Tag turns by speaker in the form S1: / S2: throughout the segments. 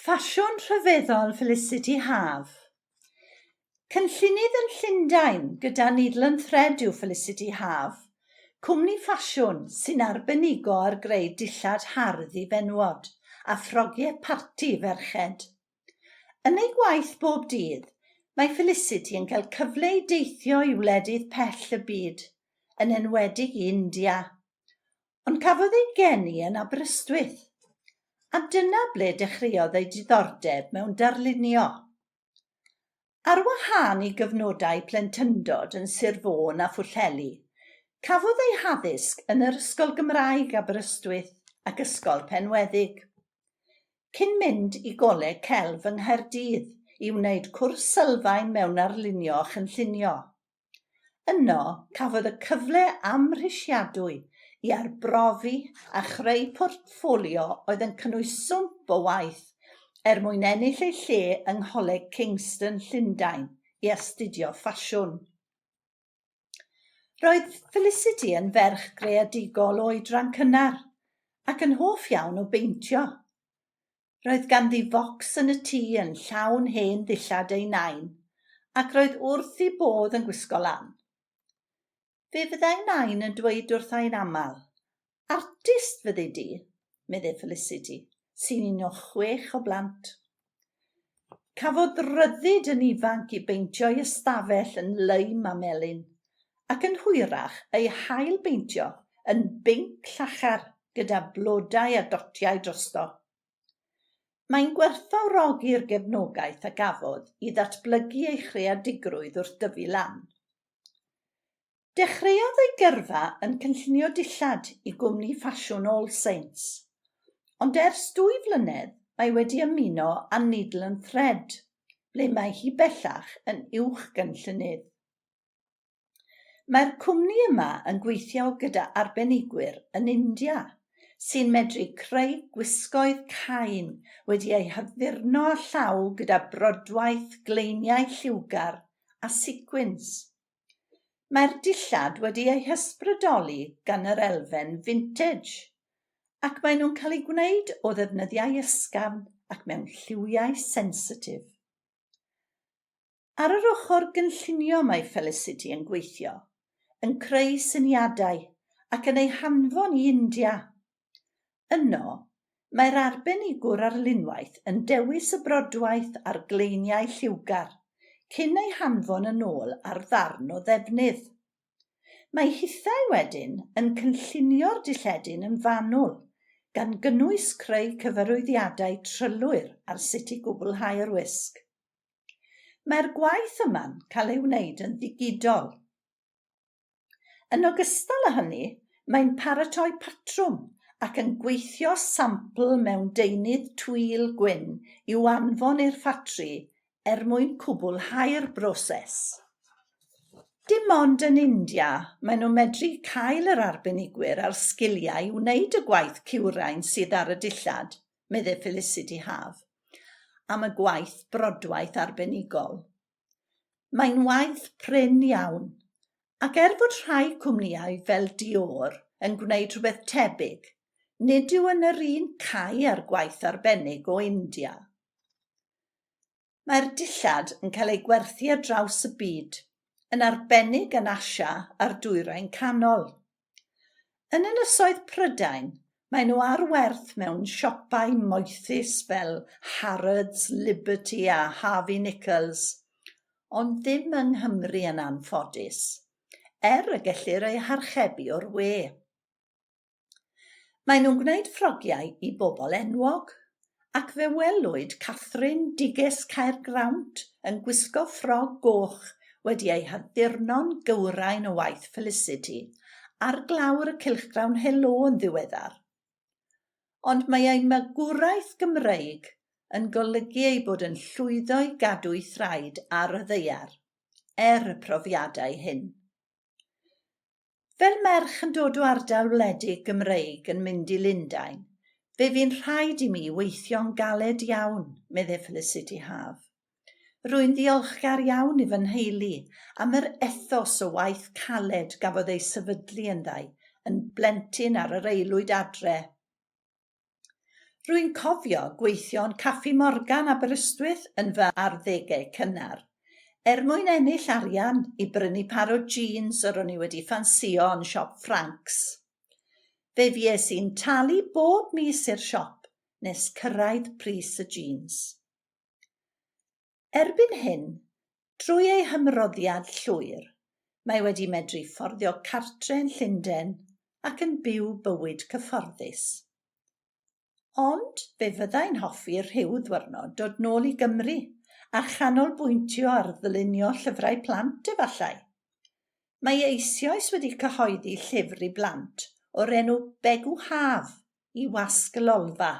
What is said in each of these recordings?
S1: Ffasiwn rhyfeddol Felicity Haf. Cynllunydd yn Llundain gyda needlen thread yw Felicity Haf, cwmni ffasiwn sy'n arbenigo ar greu dillad hardd i fenwod a ffrogiau parti ferched. Yn ei gwaith bob dydd, mae Felicity yn cael cyfle i deithio i wledydd pell y byd, yn enwedig i India, ond cafodd ei geni yn Aberystwyth. A dyna ble dechreuodd ei diddordeb mewn darlunio. Ar wahân i gyfnodau plentyndod yn Sir Fôn a Phwllheli, cafodd ei haddysg yn yr Ysgol Gymraeg Aberystwyth ac Ysgol Penweddig. Cyn mynd i Goleg Celf yng Nghaerdydd i wneud cwrs sylfaen mewn arlunio a chynllunio. Yno cafodd y cyfle amhrisiadwy i arbrofi a chreu portffolio oedd yn cynnwys swmp o waith mwyn ennill ei lle yng Ngholeg Kingston, Llundain, i astudio ffasiwn. Roedd Felicity yn ferch greadigol o oedran cynnar ac yn hoff iawn o beintio. Roedd ganddi focs yn y tŷ yn llawn hen ddillad ei nain ac roedd wrth ei bodd yn gwisgo lan. Fe fyddai nain yn dweud wrthai'n aml, artist fyddi di, meddai Felicity, sy'n un o 6 o blant. Cafodd ryddid yn ifanc i beintio'i ystafell yn leim a melyn, ac yn hwyrach ei hail beintio yn binc llachar gyda blodau a dotiau drosto. Mae'n gwerthfawrogi'r gefnogaeth a gafodd i ddatblygu ei chreadigrwydd wrth dyfu lan. Dechreuodd ei gyrfa yn cynllunio dillad i gwmni ffasiwn All Saints, ond ers 2 flynedd mae wedi ymuno â needlen thread, ble mae hi bellach yn uwch gynllunydd. Mae'r cwmni yma yn gweithio gyda arbenigwyr yn India, sy'n medru creu gwisgoedd cain wedi ei haddurno â llaw gyda brodwaith gleiniau lliwgar a sequins. Mae'r dillad wedi ei hysbrydoli gan yr elfen vintage, ac maen nhw'n cael eu gwneud o ddefnyddiau ysgafn ac mewn lliwiau sensitif. Ar yr ochr gynllunio mae Felicity yn gweithio, yn creu syniadau ac yn ei hanfon i India. Yno, mae'r arbenigwr arlunwaith yn dewis y brodwaith ar gleiniau lliwgar, cyn ei hanfon yn ôl ar ddarn o ddefnydd. Mae hithau wedyn yn cynllunio'r dilledyn yn fanwl, gan gynnwys creu cyfarwyddiadau trylwyr ar sut i gwblhau'r wisg. Mae'r gwaith yma'n cael ei wneud yn ddigidol. Yn ogystal â hynny, mae'n paratoi patrwm ac yn gweithio sampl mewn deunydd twil gwyn i'w anfon i'r ffatri mwyn cwblhau'r broses. Dim ond yn India maen nhw'n medru cael yr arbenigwyr a'r sgiliau i wneud y gwaith ciwrain sydd ar y dillad, meddai Felicity Haf, am y gwaith brodwaith arbenigol. Mae'n waith prin iawn, ac fod rhai cwmnïau fel Dior yn gwneud rhywbeth tebyg, nid yw yn yr un cae ar gwaith arbennig o India. Mae'r dillad yn cael ei gwerthu ar draws y byd, yn arbennig yn Asia a'r Dwyrain Canol. Yn ynysoedd Prydain, maen nhw ar werth mewn siopau moethus fel Harrods, Liberty a Harvey Nichols, ond ddim yng Nghymru yn anffodus, y gellir ei harchebu o'r we. Maen nhw'n gwneud ffrogiau i bobl enwog, ac fe welwyd Catherine Diges Caergrawnt yn gwisgo ffrog goch wedi ei haddurno'n gywrain o waith Felicity ar glawr y cylchgrawn helo yn ddiweddar. Ond mae ei magwraeth Gymreig yn golygu ei bod yn llwyddo i gadw ei thraed ar y ddaear, y profiadau hyn. Fel merch yn dod o ardal wledig Gymreig yn mynd i Llundain, fe fi'n rhaid i mi weithio'n galed iawn, meddai Felicity Haf. Rwy'n ddiolchgar iawn i fy nheulu am yr ethos o waith caled gafodd ei sefydlu ynddo yn blentyn ar yr aelwyd adre. Rwy'n cofio gweithio yn Caffi Morgan Aberystwyth yn fy arddegau cynnar, mwyn ennill arian i brynu par o jeans yr o'n i wedi ffansio yn siop Franks. Fe fues i'n talu bob mis i'r siop nes cyrraedd pris y jeans. Erbyn hyn, drwy ei hymroddiad llwyr, mae wedi medru fforddio cartre'n Llundain ac yn byw bywyd cyfforddus. Ond fe fyddai'n hoffi rhyw ddiwrnod dod nôl i Gymru a chanolbwyntio ar ddylunio llyfrau plant efallai. Mae eisoes wedi cyhoeddi llyfr i blant o'r enw Begw Haf i wasg lolfa,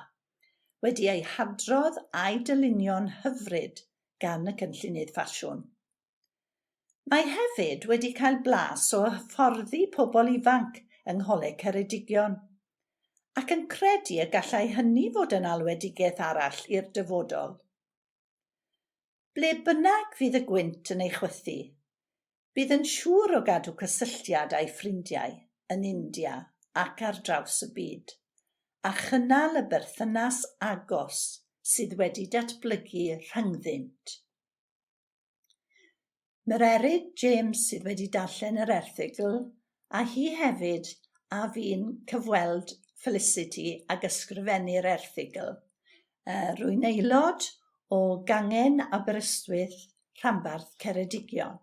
S1: wedi ei hadrodd a'i dylunio'n hyfryd gan y cynllunydd ffasiwn. Mae hefyd wedi cael blas o hyfforddi pobl ifanc yng Ngholeg Ceredigion, ac yn credu y gallai hynny fod yn alwedigaeth arall i'r dyfodol. Ble bynnag fydd y gwynt yn ei chwythu, bydd yn siŵr o gadw cysylltiad â'i ffrindiau yn India ac ar draws y byd, a chynnal y berthynas agos sydd wedi datblygu rhyngddynt. Mae'r Eryg James sydd wedi darllen yr erthygl, a hi hefyd a fi'n cyfweld Felicity ag ysgrifennu'r erthygl. Rwy'n aelod o Gangen Aberystwyth, Rhanbarth Ceredigion.